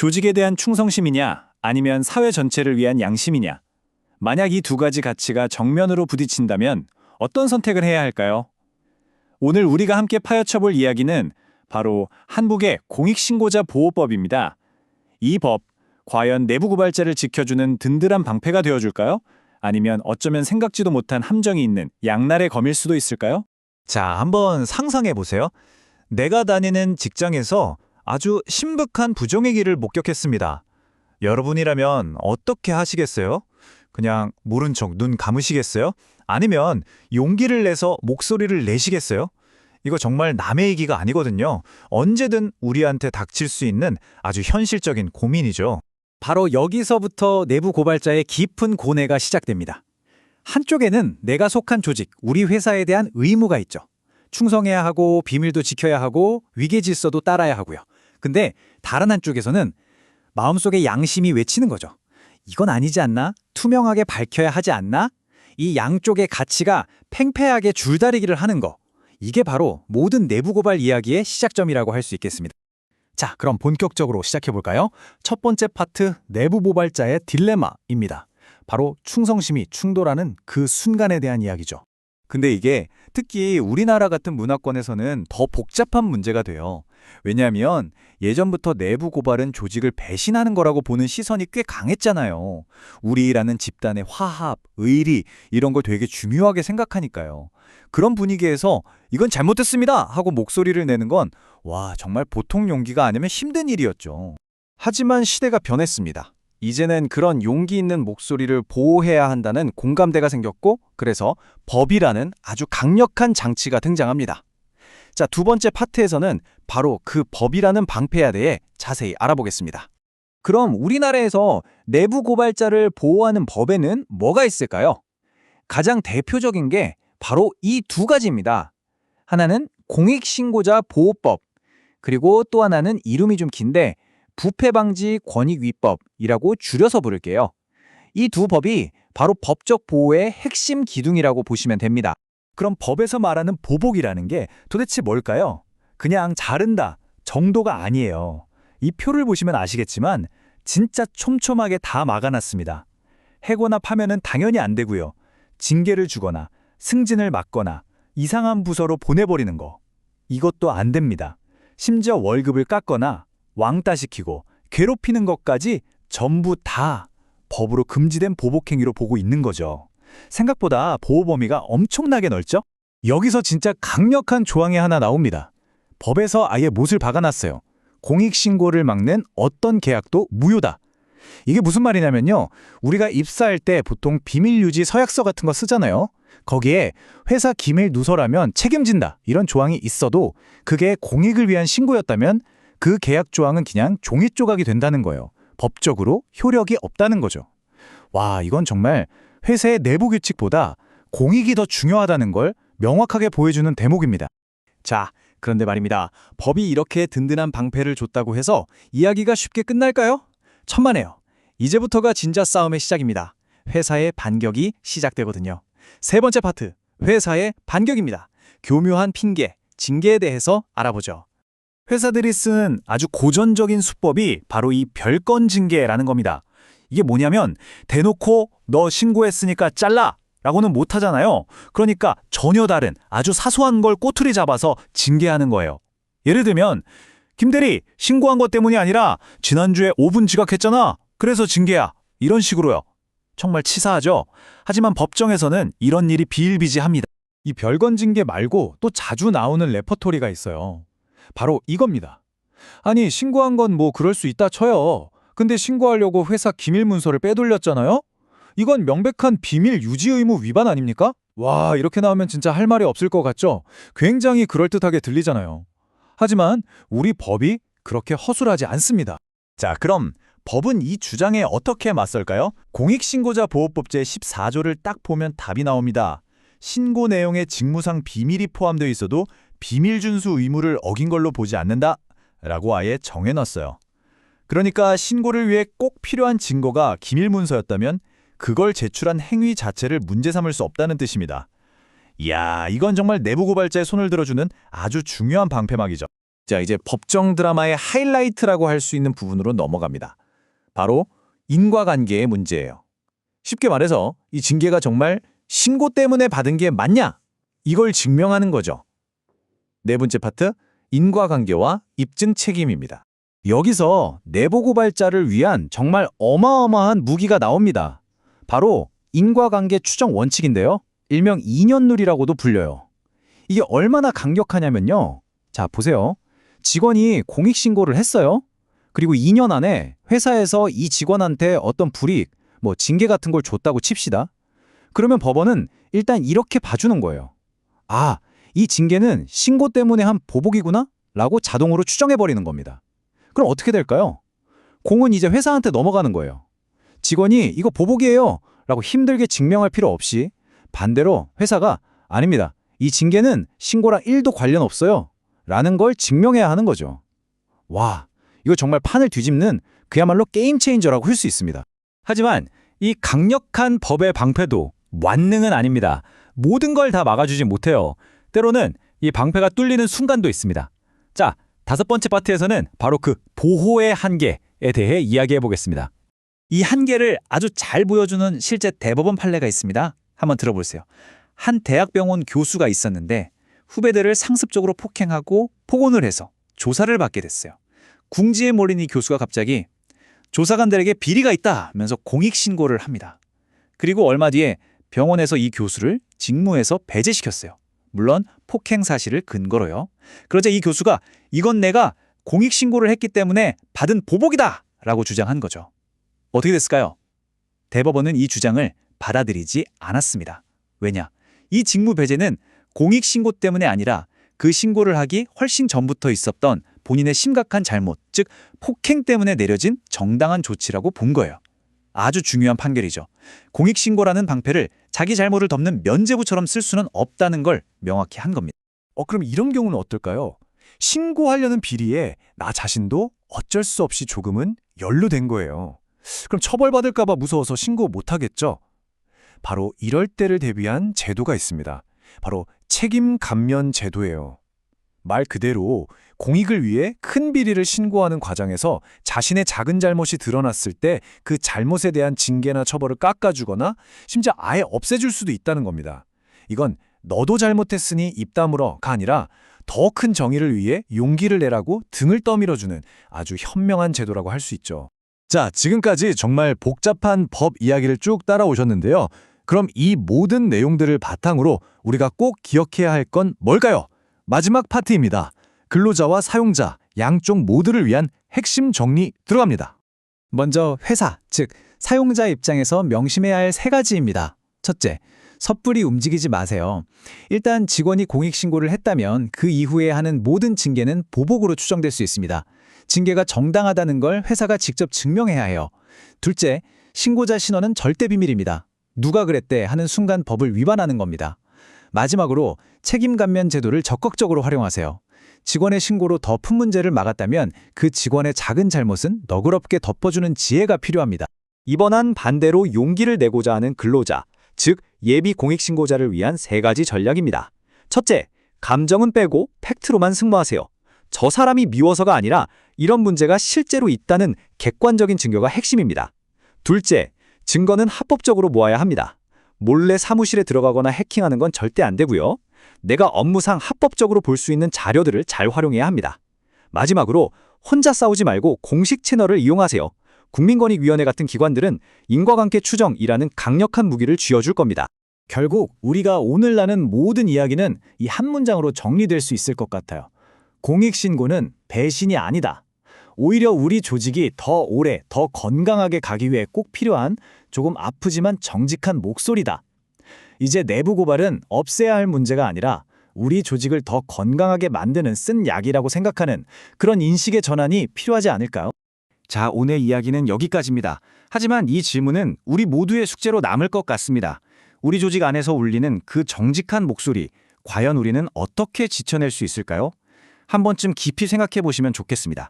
조직에 대한 충성심이냐, 아니면 사회 전체를 위한 양심이냐. 만약 이 두 가지 가치가 정면으로 부딪힌다면 어떤 선택을 해야 할까요? 오늘 우리가 함께 파헤쳐볼 이야기는 바로 한국의 공익신고자 보호법입니다. 이 법, 과연 내부 고발자를 지켜주는 든든한 방패가 되어줄까요? 아니면 어쩌면 생각지도 못한 함정이 있는 양날의 검일 수도 있을까요? 자, 한번 상상해 보세요. 내가 다니는 직장에서 아주 심각한 부정행위를 목격했습니다. 여러분이라면 어떻게 하시겠어요? 그냥 모른 척 눈 감으시겠어요? 아니면 용기를 내서 목소리를 내시겠어요? 이거 정말 남의 얘기가 아니거든요. 언제든 우리한테 닥칠 수 있는 아주 현실적인 고민이죠. 바로 여기서부터 내부 고발자의 깊은 고뇌가 시작됩니다. 한쪽에는 내가 속한 조직, 우리 회사에 대한 의무가 있죠. 충성해야 하고 비밀도 지켜야 하고 위계 질서도 따라야 하고요. 근데 다른 한쪽에서는 마음속에 양심이 외치는 거죠. 이건 아니지 않나? 투명하게 밝혀야 하지 않나? 이 양쪽의 가치가 팽팽하게 줄다리기를 하는 거. 이게 바로 모든 내부 고발 이야기의 시작점이라고 할 수 있겠습니다. 자, 그럼 본격적으로 시작해볼까요? 첫 번째 파트, 내부 고발자의 딜레마입니다. 바로 충성심이 충돌하는 그 순간에 대한 이야기죠. 근데 이게 특히 우리나라 같은 문화권에서는 더 복잡한 문제가 돼요. 왜냐하면 예전부터 내부 고발은 조직을 배신하는 거라고 보는 시선이 꽤 강했잖아요. 우리라는 집단의 화합, 의리 이런 걸 되게 중요하게 생각하니까요. 그런 분위기에서 이건 잘못됐습니다 하고 목소리를 내는 건 정말 보통 용기가 아니면 힘든 일이었죠. 하지만 시대가 변했습니다. 이제는 그런 용기 있는 목소리를 보호해야 한다는 공감대가 생겼고, 그래서 법이라는 아주 강력한 장치가 등장합니다. 자, 두 번째 파트에서는 바로 그 법이라는 방패에 대해 자세히 알아보겠습니다. 그럼 우리나라에서 내부 고발자를 보호하는 법에는 뭐가 있을까요? 가장 대표적인 게 바로 이 두 가지입니다. 하나는 공익신고자 보호법, 그리고 또 하나는 이름이 좀 긴데 부패방지 권익위법이라고 줄여서 부를게요. 이 두 법이 바로 법적 보호의 핵심 기둥이라고 보시면 됩니다. 그럼 법에서 말하는 보복이라는 게 도대체 뭘까요? 그냥 자른다 정도가 아니에요. 이 표를 보시면 아시겠지만 진짜 촘촘하게 다 막아놨습니다. 해고나 파면은 당연히 안 되고요. 징계를 주거나 승진을 막거나 이상한 부서로 보내버리는 거. 이것도 안 됩니다. 심지어 월급을 깎거나 왕따시키고 괴롭히는 것까지 전부 다 법으로 금지된 보복행위로 보고 있는 거죠. 생각보다 보호 범위가 엄청나게 넓죠? 여기서 진짜 강력한 조항이 하나 나옵니다. 법에서 아예 못을 박아놨어요. 공익신고를 막는 어떤 계약도 무효다. 이게 무슨 말이냐면요. 우리가 입사할 때 보통 비밀유지 서약서 같은 거 쓰잖아요. 거기에 회사 기밀 누설하면 책임진다 이런 조항이 있어도 그게 공익을 위한 신고였다면 그 계약 조항은 그냥 종이 조각이 된다는 거예요. 법적으로 효력이 없다는 거죠. 이건 정말 회사의 내부 규칙보다 공익이 더 중요하다는 걸 명확하게 보여주는 대목입니다. 자, 그런데 말입니다. 법이 이렇게 든든한 방패를 줬다고 해서 이야기가 쉽게 끝날까요? 천만에요. 이제부터가 진짜 싸움의 시작입니다. 회사의 반격이 시작되거든요. 세 번째 파트, 회사의 반격입니다. 교묘한 핑계, 징계에 대해서 알아보죠. 회사들이 쓴 아주 고전적인 수법이 바로 이 별건 징계라는 겁니다. 이게 뭐냐면 대놓고 너 신고했으니까 잘라! 라고는 못하잖아요. 그러니까 전혀 다른 아주 사소한 걸 꼬투리 잡아서 징계하는 거예요. 예를 들면 김대리 신고한 것 때문이 아니라 지난주에 5분 지각했잖아. 그래서 징계야. 이런 식으로요. 정말 치사하죠? 하지만 법정에서는 이런 일이 비일비재합니다. 이 별건 징계 말고 또 자주 나오는 레퍼토리가 있어요. 바로 이겁니다. 아니 신고한 건 뭐 그럴 수 있다 쳐요. 근데 신고하려고 회사 기밀 문서를 빼돌렸잖아요? 이건 명백한 비밀 유지 의무 위반 아닙니까? 이렇게 나오면 진짜 할 말이 없을 것 같죠? 굉장히 그럴듯하게 들리잖아요. 하지만 우리 법이 그렇게 허술하지 않습니다. 자, 그럼 법은 이 주장에 어떻게 맞설까요? 공익신고자 보호법 제14조를 딱 보면 답이 나옵니다. 신고 내용에 직무상 비밀이 포함되어 있어도 비밀 준수 의무를 어긴 걸로 보지 않는다 라고 아예 정해놨어요. 그러니까 신고를 위해 꼭 필요한 증거가 기밀 문서였다면 그걸 제출한 행위 자체를 문제 삼을 수 없다는 뜻입니다. 이야, 이건 정말 내부 고발자의 손을 들어주는 아주 중요한 방패막이죠. 자, 이제 법정 드라마의 하이라이트라고 할 수 있는 부분으로 넘어갑니다. 바로 인과관계의 문제예요. 쉽게 말해서 이 징계가 정말 신고 때문에 받은 게 맞냐? 이걸 증명하는 거죠. 네 번째 파트, 인과관계와 입증 책임입니다. 여기서 내부 고발자를 위한 정말 어마어마한 무기가 나옵니다. 바로 인과관계 추정 원칙인데요. 일명 2년룰이라고도 불려요. 이게 얼마나 강력하냐면요. 자, 보세요. 직원이 공익신고를 했어요. 그리고 2년 안에 회사에서 이 직원한테 어떤 불이익, 징계 같은 걸 줬다고 칩시다. 그러면 법원은 일단 이렇게 봐주는 거예요. 아, 이 징계는 신고 때문에 한 보복이구나? 라고 자동으로 추정해버리는 겁니다. 그럼 어떻게 될까요? 공은 이제 회사한테 넘어가는 거예요. 직원이 이거 보복이에요 라고 힘들게 증명할 필요 없이 반대로 회사가 아닙니다. 이 징계는 신고랑 1도 관련 없어요 라는 걸 증명해야 하는 거죠. 와, 이거 정말 판을 뒤집는 그야말로 게임 체인저라고 할 수 있습니다. 하지만 이 강력한 법의 방패도 완능은 아닙니다. 모든 걸 다 막아주지 못해요. 때로는 이 방패가 뚫리는 순간도 있습니다. 자, 5번째 파트에서는 바로 그 보호의 한계에 대해 이야기해 보겠습니다. 이 한계를 아주 잘 보여주는 실제 대법원 판례가 있습니다. 한번 들어보세요. 한 대학병원 교수가 있었는데 후배들을 상습적으로 폭행하고 폭언을 해서 조사를 받게 됐어요. 궁지에 몰린 이 교수가 갑자기 조사관들에게 비리가 있다 하면서 공익신고를 합니다. 그리고 얼마 뒤에 병원에서 이 교수를 직무에서 배제시켰어요. 물론 폭행 사실을 근거로요. 그러자 이 교수가 이건 내가 공익신고를 했기 때문에 받은 보복이다 라고 주장한 거죠. 어떻게 됐을까요? 대법원은 이 주장을 받아들이지 않았습니다. 왜냐? 이 직무 배제는 공익신고 때문에 아니라 그 신고를 하기 훨씬 전부터 있었던 본인의 심각한 잘못, 즉 폭행 때문에 내려진 정당한 조치라고 본 거예요. 아주 중요한 판결이죠. 공익신고라는 방패를 자기 잘못을 덮는 면죄부처럼 쓸 수는 없다는 걸 명확히 한 겁니다. 그럼 이런 경우는 어떨까요? 신고하려는 비리에 나 자신도 어쩔 수 없이 조금은 연루된 거예요. 그럼 처벌받을까 봐 무서워서 신고 못하겠죠? 바로 이럴 때를 대비한 제도가 있습니다. 바로 책임 감면 제도예요. 말 그대로 공익을 위해 큰 비리를 신고하는 과정에서 자신의 작은 잘못이 드러났을 때 그 잘못에 대한 징계나 처벌을 깎아주거나 심지어 아예 없애줄 수도 있다는 겁니다. 이건 너도 잘못했으니 입 다물어가 아니라 더 큰 정의를 위해 용기를 내라고 등을 떠밀어주는 아주 현명한 제도라고 할 수 있죠. 자, 지금까지 정말 복잡한 법 이야기를 쭉 따라오셨는데요. 그럼 이 모든 내용들을 바탕으로 우리가 꼭 기억해야 할 건 뭘까요? 마지막 파트입니다. 근로자와 사용자, 양쪽 모두를 위한 핵심 정리 들어갑니다. 먼저 회사, 즉 사용자 입장에서 명심해야 할 3가지입니다. 첫째, 섣불리 움직이지 마세요. 일단 직원이 공익신고를 했다면 그 이후에 하는 모든 징계는 보복으로 추정될 수 있습니다. 징계가 정당하다는 걸 회사가 직접 증명해야 해요. 둘째, 신고자 신원은 절대 비밀입니다. 누가 그랬대 하는 순간 법을 위반하는 겁니다. 마지막으로 책임 감면 제도를 적극적으로 활용하세요. 직원의 신고로 더 큰 문제를 막았다면 그 직원의 작은 잘못은 너그럽게 덮어주는 지혜가 필요합니다. 이번한 반대로 용기를 내고자 하는 근로자, 즉 예비 공익신고자를 위한 3가지 전략입니다. 첫째, 감정은 빼고 팩트로만 승부하세요. 저 사람이 미워서가 아니라 이런 문제가 실제로 있다는 객관적인 증거가 핵심입니다. 둘째, 증거는 합법적으로 모아야 합니다. 몰래 사무실에 들어가거나 해킹하는 건 절대 안 되고요. 내가 업무상 합법적으로 볼 수 있는 자료들을 잘 활용해야 합니다. 마지막으로 혼자 싸우지 말고 공식 채널을 이용하세요. 국민권익위원회 같은 기관들은 인과관계 추정이라는 강력한 무기를 쥐어줄 겁니다. 결국 우리가 오늘 나눈 모든 이야기는 이 한 문장으로 정리될 수 있을 것 같아요. 공익신고는 배신이 아니다. 오히려 우리 조직이 더 오래, 더 건강하게 가기 위해 꼭 필요한 조금 아프지만 정직한 목소리다. 이제 내부 고발은 없애야 할 문제가 아니라 우리 조직을 더 건강하게 만드는 쓴 약이라고 생각하는 그런 인식의 전환이 필요하지 않을까요? 자, 오늘 이야기는 여기까지입니다. 하지만 이 질문은 우리 모두의 숙제로 남을 것 같습니다. 우리 조직 안에서 울리는 그 정직한 목소리, 과연 우리는 어떻게 지켜낼 수 있을까요? 한 번쯤 깊이 생각해 보시면 좋겠습니다.